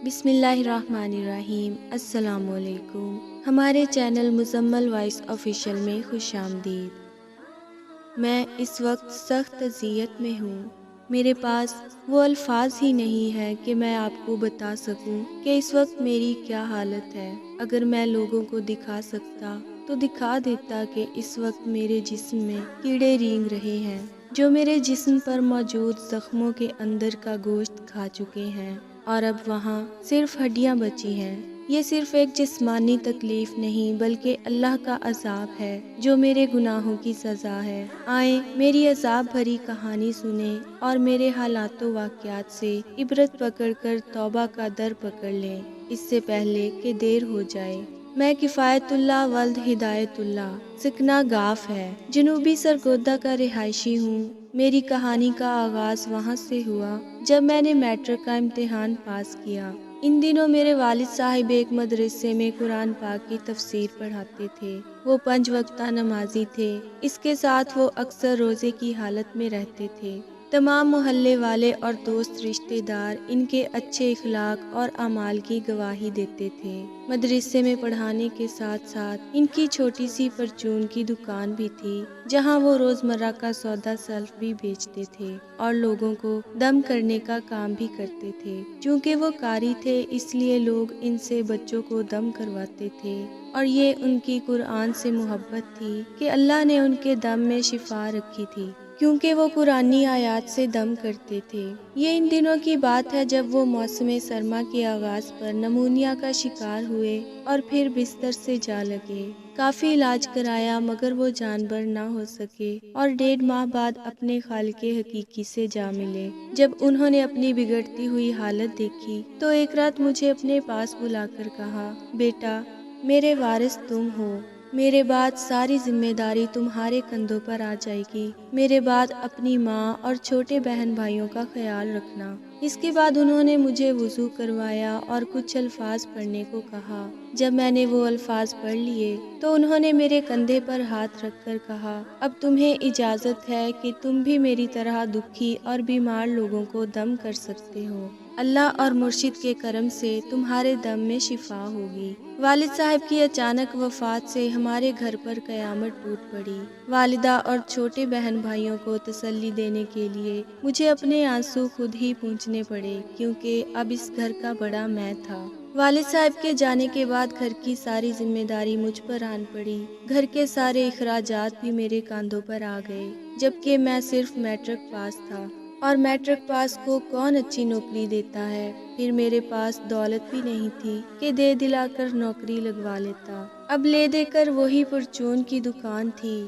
بسم اللہ الرحمن الرحیم۔ السلام علیکم۔ ہمارے چینل مزمل وائس آفیشیل میں خوش آمدید۔ میں اس وقت سخت اذیت میں ہوں۔ میرے پاس وہ الفاظ ہی نہیں ہے کہ میں آپ کو بتا سکوں کہ اس وقت میری کیا حالت ہے۔ اگر میں لوگوں کو دکھا سکتا تو دکھا دیتا کہ اس وقت میرے جسم میں کیڑے رینگ رہے ہیں جو میرے جسم پر موجود زخموں کے اندر کا گوشت کھا چکے ہیں، اور اب وہاں صرف ہڈیاں بچی ہیں۔ یہ صرف ایک جسمانی تکلیف نہیں بلکہ اللہ کا عذاب ہے جو میرے گناہوں کی سزا ہے۔ آئیں میری عذاب بھری کہانی سنیں اور میرے حالات و واقعات سے عبرت پکڑ کر توبہ کا در پکڑ لیں، اس سے پہلے کہ دیر ہو جائے۔ میں کفایت اللہ ولد ہدایت اللہ سکنہ گاف ہے، جنوبی سرگودا کا رہائشی ہوں۔ میری کہانی کا آغاز وہاں سے ہوا جب میں نے میٹرک کا امتحان پاس کیا۔ ان دنوں میرے والد صاحب ایک مدرسے میں قرآن پاک کی تفسیر پڑھاتے تھے۔ وہ 5 وقتہ نمازی تھے، اس کے ساتھ وہ اکثر روزے کی حالت میں رہتے تھے۔ تمام محلے والے اور دوست رشتہ دار ان کے اچھے اخلاق اور اعمال کی گواہی دیتے تھے۔ مدرسے میں پڑھانے کے ساتھ ساتھ ان کی چھوٹی سی پرچون کی دکان بھی تھی، جہاں وہ روزمرہ کا سودا سلف بھی بیچتے تھے اور لوگوں کو دم کرنے کا کام بھی کرتے تھے۔ چونکہ وہ قاری تھے اس لیے لوگ ان سے بچوں کو دم کرواتے تھے، اور یہ ان کی قرآن سے محبت تھی کہ اللہ نے ان کے دم میں شفا رکھی تھی، کیونکہ وہ قرآنی آیات سے دم کرتے تھے۔ یہ ان دنوں کی بات ہے جب وہ موسم سرما کے آغاز پر نمونیا کا شکار ہوئے اور پھر بستر سے جا لگے۔ کافی علاج کرایا مگر وہ جان بر نہ ہو سکے اور 1.5 ماہ بعد اپنے خالق حقیقی سے جا ملے۔ جب انہوں نے اپنی بگڑتی ہوئی حالت دیکھی تو ایک رات مجھے اپنے پاس بلا کر کہا، بیٹا میرے وارث تم ہو، میرے بعد ساری ذمہ داری تمہارے کندھوں پر آ جائے گی۔ میرے بعد اپنی ماں اور چھوٹے بہن بھائیوں کا خیال رکھنا۔ اس کے بعد انہوں نے مجھے وضو کروایا اور کچھ الفاظ پڑھنے کو کہا۔ جب میں نے وہ الفاظ پڑھ لیے تو انہوں نے میرے کندھے پر ہاتھ رکھ کر کہا، اب تمہیں اجازت ہے کہ تم بھی میری طرح دکھی اور بیمار لوگوں کو دم کر سکتے ہو۔ اللہ اور مرشد کے کرم سے تمہارے دم میں شفا ہوگی۔ والد صاحب کی اچانک وفات سے ہمارے گھر پر قیامت ٹوٹ پڑی۔ والدہ اور چھوٹے بہن بھائیوں کو تسلی دینے کے لیے مجھے اپنے آنسو خود ہی پونچھنے پڑے، کیونکہ اب اس گھر کا بڑا میں تھا۔ والد صاحب کے جانے کے بعد گھر کی ساری ذمہ داری مجھ پر آن پڑی۔ گھر کے سارے اخراجات بھی میرے کاندھوں پر آ گئے، جبکہ میں صرف میٹرک پاس تھا، اور میٹرک پاس کو کون اچھی نوکری دیتا ہے۔ پھر میرے پاس دولت بھی نہیں تھی کہ دے دلا کر نوکری لگوا لیتا۔ اب لے دے کر وہی پرچون کی دکان تھی۔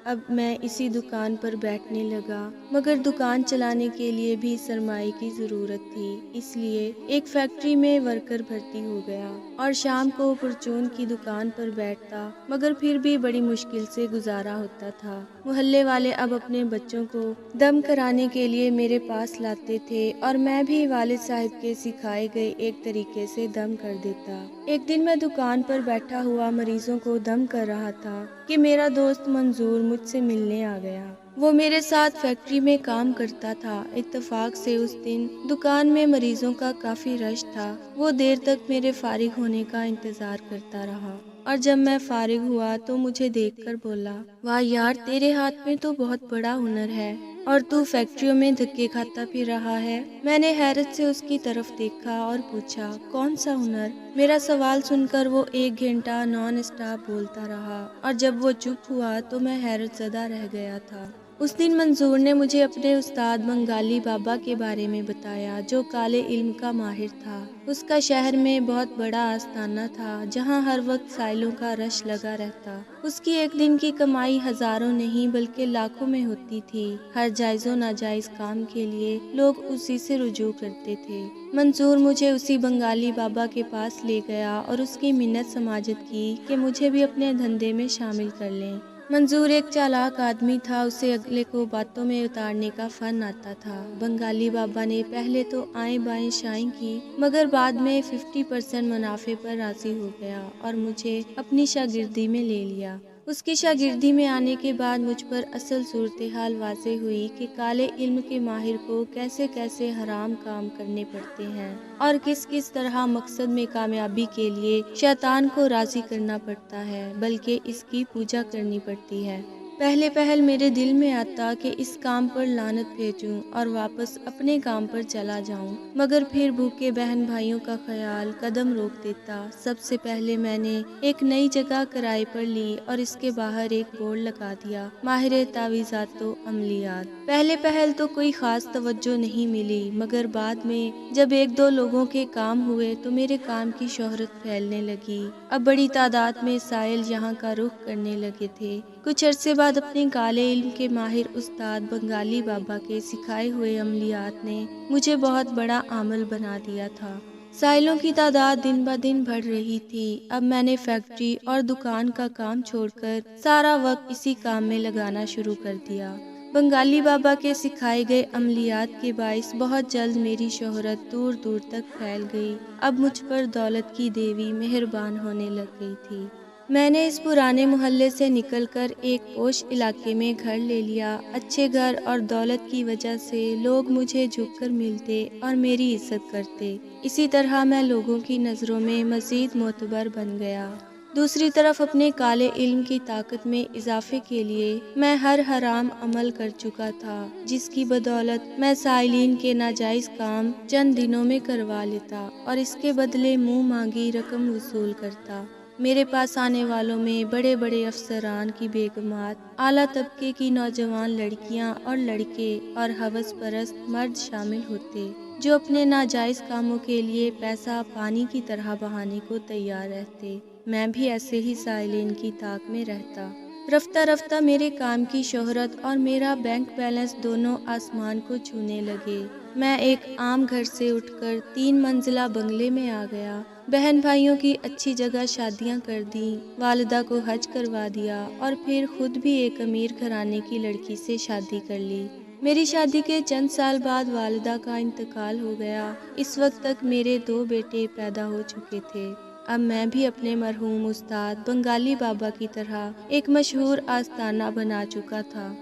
اب میں اسی دکان پر بیٹھنے لگا، مگر دکان چلانے کے لیے بھی سرمائے کی ضرورت تھی، اس لیے ایک فیکٹری میں ورکر بھرتی ہو گیا اور شام کو پرچون کی دکان پر بیٹھتا، مگر پھر بھی بڑی مشکل سے گزارا ہوتا تھا۔ محلے والے اب اپنے بچوں کو دم کرانے کے لیے میرے پاس لاتے تھے اور میں بھی والد صاحب کے سکھائے گئے ایک طریقے سے دم کر دیتا۔ ایک دن میں دکان پر بیٹھا ہوا مریضوں کو دم کر رہا تھا کہ میرا دوست منظور مجھ سے ملنے آ گیا۔ وہ میرے ساتھ فیکٹری میں کام کرتا تھا۔ اتفاق سے اس دن دکان میں مریضوں کا کافی رش تھا۔ وہ دیر تک میرے فارغ ہونے کا انتظار کرتا رہا، اور جب میں فارغ ہوا تو مجھے دیکھ کر بولا، واہ یار تیرے ہاتھ میں تو بہت بڑا ہنر ہے، اور تو فیکٹریوں میں دھکے کھاتا پھر رہا ہے۔ میں نے حیرت سے اس کی طرف دیکھا اور پوچھا، کون سا ہنر؟ میرا سوال سن کر وہ 1 گھنٹہ نان اسٹاپ بولتا رہا، اور جب وہ چپ ہوا تو میں حیرت زدہ رہ گیا تھا۔ اس دن منظور نے مجھے اپنے استاد بنگالی بابا کے بارے میں بتایا، جو کالے علم کا ماہر تھا۔ اس کا شہر میں بہت بڑا آستانہ تھا جہاں ہر وقت سائلوں کا رش لگا رہتا۔ اس کی ایک دن کی کمائی ہزاروں نہیں بلکہ لاکھوں میں ہوتی تھی۔ ہر جائز و ناجائز کام کے لیے لوگ اسی سے رجوع کرتے تھے۔ منظور مجھے اسی بنگالی بابا کے پاس لے گیا اور اس کی منت سماجت کی کہ مجھے بھی اپنے دھندے میں شامل کر لیں۔ منظور ایک چالاک آدمی تھا، اسے اگلے کو باتوں میں اتارنے کا فن آتا تھا۔ بنگالی بابا نے پہلے تو آئیں بائیں شائیں کی، مگر بعد میں 50% منافع پر راضی ہو گیا اور مجھے اپنی شاگردی میں لے لیا۔ اس کی شاگردی میں آنے کے بعد مجھ پر اصل صورتحال واضح ہوئی کہ کالے علم کے ماہر کو کیسے کیسے حرام کام کرنے پڑتے ہیں اور کس کس طرح مقصد میں کامیابی کے لیے شیطان کو راضی کرنا پڑتا ہے، بلکہ اس کی پوجا کرنی پڑتی ہے۔ پہلے پہل میرے دل میں آتا کہ اس کام پر لعنت بھیجوں اور واپس اپنے کام پر چلا جاؤں، مگر پھر بھوکے بہن بھائیوں کا خیال قدم روک دیتا۔ سب سے پہلے میں نے ایک نئی جگہ کرائے پر لی اور اس کے باہر ایک بورڈ لگا دیا، ماہر تعویذات و عملیات۔ پہلے پہل تو کوئی خاص توجہ نہیں ملی، مگر بعد میں جب ایک دو لوگوں کے کام ہوئے تو میرے کام کی شہرت پھیلنے لگی۔ اب بڑی تعداد میں سائل یہاں کا رخ کرنے لگے تھے۔ کچھ عرصے بعد اپنے کالے علم کے ماہر استاد بنگالی بابا کے سکھائے ہوئے عملیات نے مجھے بہت بڑا عامل بنا دیا تھا۔ سائلوں کی تعداد دن بہ دن بڑھ رہی تھی۔ اب میں نے فیکٹری اور دکان کا کام چھوڑ کر سارا وقت اسی کام میں لگانا شروع کر دیا۔ بنگالی بابا کے سکھائے گئے عملیات کے باعث بہت جلد میری شہرت دور دور تک پھیل گئی۔ اب مجھ پر دولت کی دیوی مہربان ہونے لگ گئی تھی۔ میں نے اس پرانے محلے سے نکل کر ایک پوش علاقے میں گھر لے لیا۔ اچھے گھر اور دولت کی وجہ سے لوگ مجھے جھک کر ملتے اور میری عزت کرتے۔ اسی طرح میں لوگوں کی نظروں میں مزید معتبر بن گیا۔ دوسری طرف اپنے کالے علم کی طاقت میں اضافے کے لیے میں ہر حرام عمل کر چکا تھا، جس کی بدولت میں سائلین کے ناجائز کام چند دنوں میں کروا لیتا اور اس کے بدلے منہ مانگی رقم وصول کرتا۔ میرے پاس آنے والوں میں بڑے بڑے افسران کی بیگمات، اعلیٰ طبقے کی نوجوان لڑکیاں اور لڑکے اور ہوس پرست مرد شامل ہوتے، جو اپنے ناجائز کاموں کے لیے پیسہ پانی کی طرح بہانے کو تیار رہتے۔ میں بھی ایسے ہی سائلین کی طاق میں رہتا۔ رفتہ رفتہ میرے کام کی شہرت اور میرا بینک بیلنس دونوں آسمان کو چھونے لگے۔ میں ایک عام گھر سے اٹھ کر 3 منزلہ بنگلے میں آ گیا۔ بہن بھائیوں کی اچھی جگہ شادیاں کر دیں، والدہ کو حج کروا دیا اور پھر خود بھی ایک امیر گھرانے کی لڑکی سے شادی کر لی۔ میری شادی کے چند سال بعد والدہ کا انتقال ہو گیا۔ اس وقت تک میرے 2 بیٹے پیدا ہو چکے تھے۔ اب میں بھی اپنے مرحوم استاد بنگالی بابا کی طرح ایک مشہور آستانہ بنا چکا تھا،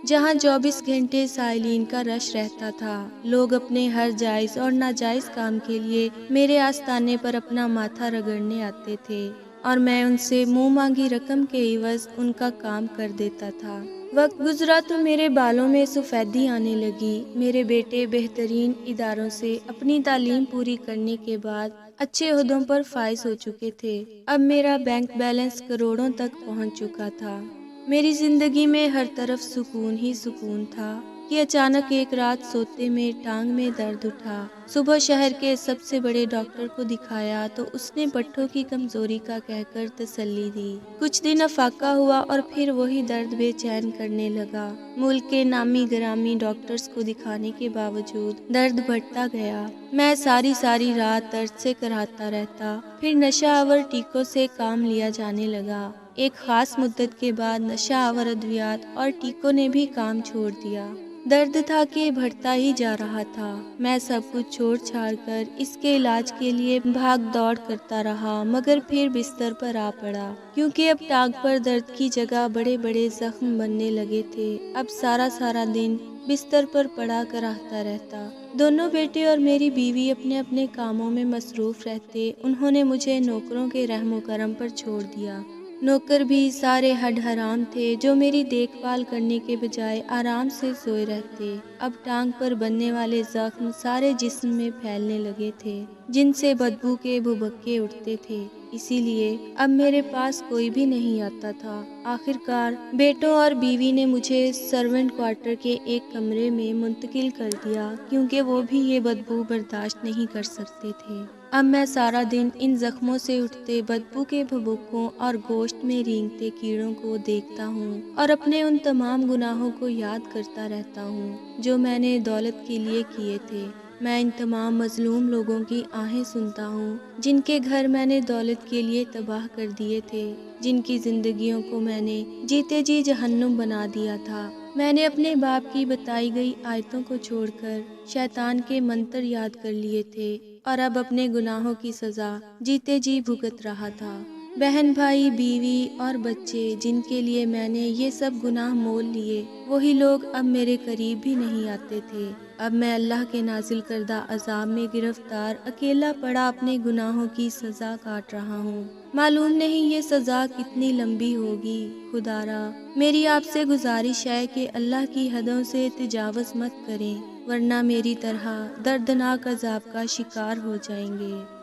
جہاں 24 گھنٹے سائلین کا رش رہتا تھا۔ لوگ اپنے ہر جائز اور ناجائز کام کے لیے میرے آستانے پر اپنا ماتھا رگڑنے آتے تھے اور میں ان سے منہ مانگی رقم کے عوض ان کا کام کر دیتا تھا۔ وقت گزرا تو میرے بالوں میں سفیدی آنے لگی۔ میرے بیٹے بہترین اداروں سے اپنی تعلیم پوری کرنے کے بعد اچھے عہدوں پر فائز ہو چکے تھے۔ اب میرا بینک بیلنس کروڑوں تک پہنچ چکا تھا۔ میری زندگی میں ہر طرف سکون ہی سکون تھا کہ اچانک ایک رات سوتے میں ٹانگ میں درد اٹھا۔ صبح شہر کے سب سے بڑے ڈاکٹر کو دکھایا تو اس نے پٹھوں کی کمزوری کا کہہ کر تسلی دی۔ کچھ دن افاقہ ہوا اور پھر وہی درد بے چین کرنے لگا۔ ملک کے نامی گرامی ڈاکٹرز کو دکھانے کے باوجود درد بڑھتا گیا۔ میں ساری رات درد سے کراہتا رہتا۔ پھر نشہ آور ٹیکوں سے کام لیا جانے لگا۔ ایک خاص مدت کے بعد نشہ آور ادویات اور ٹیکوں نے بھی کام چھوڑ دیا۔ درد تھا کہ بڑھتا ہی جا رہا تھا۔ میں سب کچھ چھوڑ چھاڑ کر اس کے علاج کے لیے بھاگ دوڑ کرتا رہا، مگر پھر بستر پر آ پڑا، کیونکہ اب ٹانگ پر درد کی جگہ بڑے بڑے زخم بننے لگے تھے۔ اب سارا دن بستر پر پڑا کراہتا رہتا۔ دونوں بیٹے اور میری بیوی اپنے اپنے کاموں میں مصروف رہتے۔ انہوں نے مجھے نوکروں کے رحم و کرم پر چھوڑ دیا۔ نوکر بھی سارے ہڈ حرام تھے، جو میری دیکھ بھال کرنے کے بجائے آرام سے سوئے رہتے۔ اب ٹانگ پر بننے والے زخم سارے جسم میں پھیلنے لگے تھے، جن سے بدبو کے بھبکے اٹھتے تھے۔ اسی لیے اب میرے پاس کوئی بھی نہیں آتا تھا۔ آخر کار بیٹوں اور بیوی نے مجھے سرونٹ کوارٹر کے ایک کمرے میں منتقل کر دیا، کیونکہ وہ بھی یہ بدبو برداشت نہیں کر سکتے تھے۔ اب میں سارا دن ان زخموں سے اٹھتے بدبو کے بھبکوں اور گوشت میں رینگتے کیڑوں کو دیکھتا ہوں اور اپنے ان تمام گناہوں کو یاد کرتا رہتا ہوں جو میں نے دولت کے لیے کیے تھے۔ میں ان تمام مظلوم لوگوں کی آہیں سنتا ہوں جن کے گھر میں نے دولت کے لیے تباہ کر دیے تھے، جن کی زندگیوں کو میں نے جیتے جی جہنم بنا دیا تھا۔ میں نے اپنے باپ کی بتائی گئی آیتوں کو چھوڑ کر شیطان کے منتر یاد کر لیے تھے اور اب اپنے گناہوں کی سزا جیتے جی بھگت رہا تھا۔ بہن بھائی بیوی اور بچے جن کے لیے میں نے یہ سب گناہ مول لیے، وہی لوگ اب میرے قریب بھی نہیں آتے تھے۔ اب میں اللہ کے نازل کردہ عذاب میں گرفتار اکیلا پڑا اپنے گناہوں کی سزا کاٹ رہا ہوں۔ معلوم نہیں یہ سزا کتنی لمبی ہوگی۔ خدارا، میری آپ سے گزارش ہے کہ اللہ کی حدوں سے تجاوز مت کریں، ورنہ میری طرح دردناک عذاب کا شکار ہو جائیں گے۔